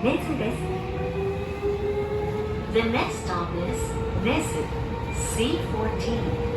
根津です。The next stop is Nezu, C14.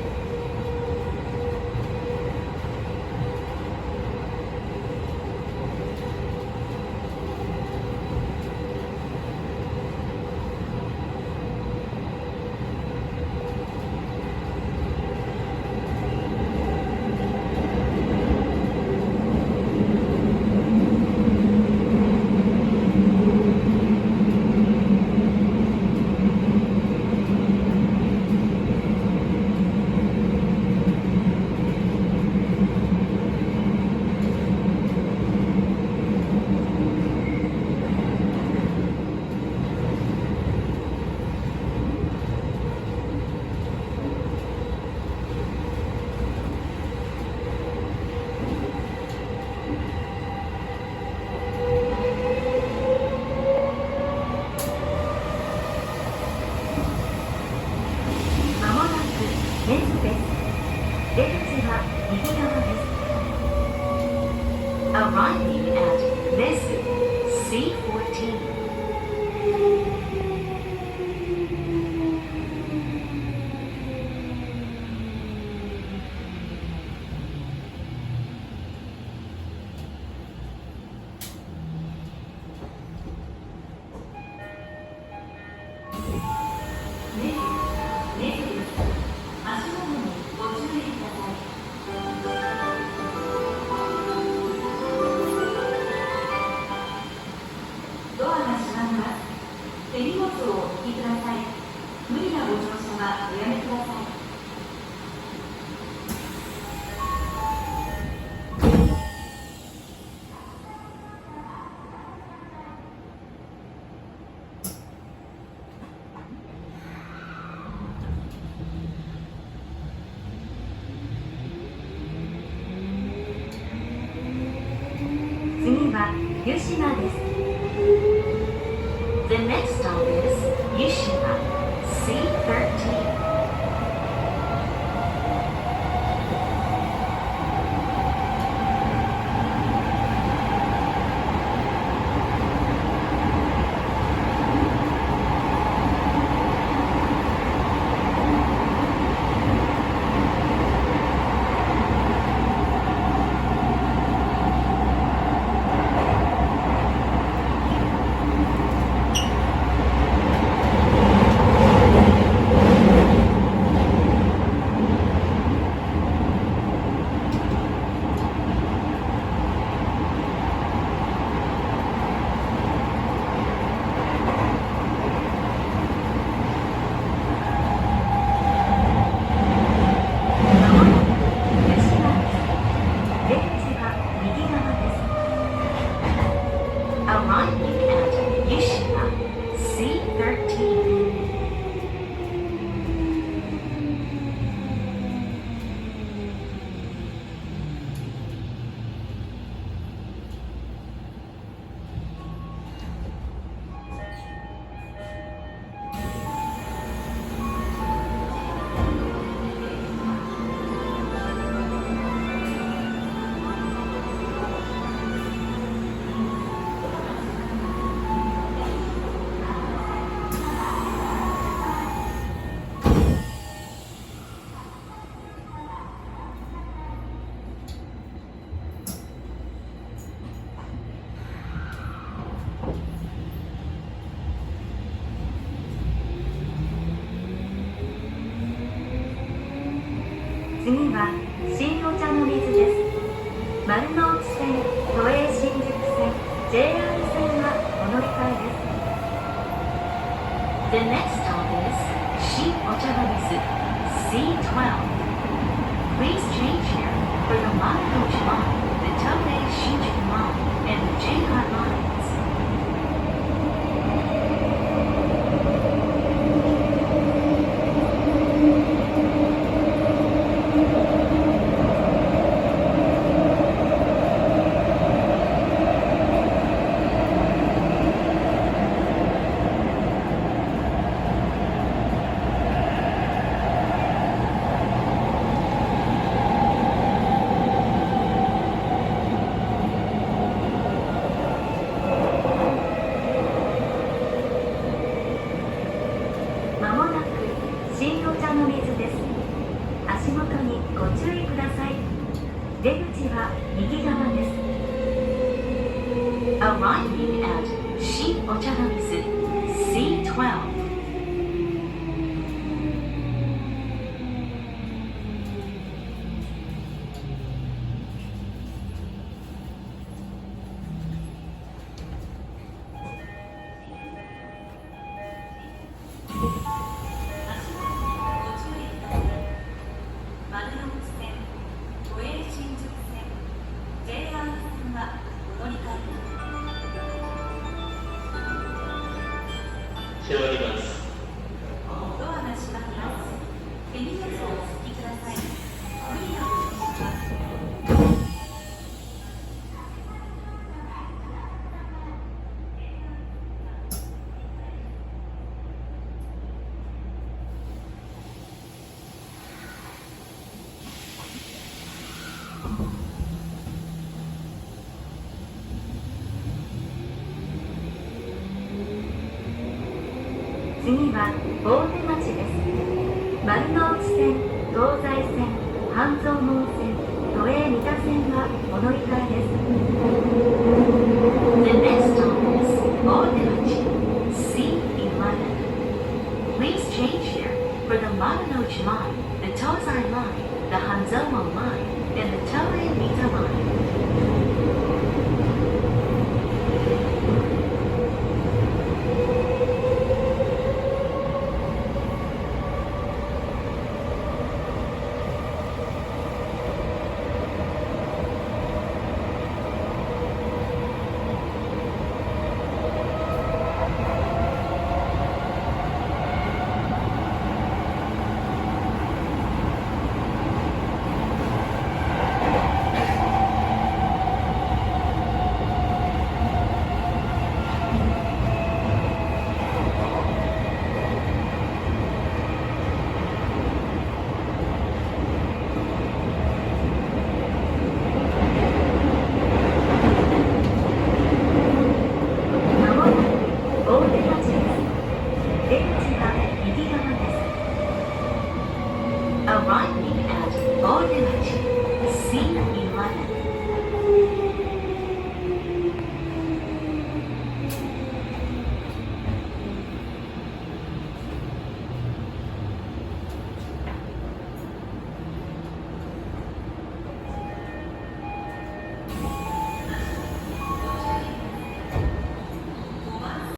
根津です。出口は右側です。Arriving at Nezu, C14. 手荷物をお引きください。無理なご乗車はおやめください。次は湯島です。The next stop is Yushima, C13. 次は新御茶ノ水です。丸の内線、都営新宿線、JR 線はお乗り換えです。The next stop is Shin Ochanomizu, C12. Please change here for the Marunochi Line, the Toei Shinjuku Line, and the JR lines. 次しております。ドアが閉まります。手荷物をお付きください。無理なお客様。次は大手町です。丸の内線、東西線、半蔵門線、都営三田線はお乗り換えです。The next stop is 大手町 C11. Please change here for the Marunouchi line, the Tozai line, the Hanzomon line, and the Toei Mita line.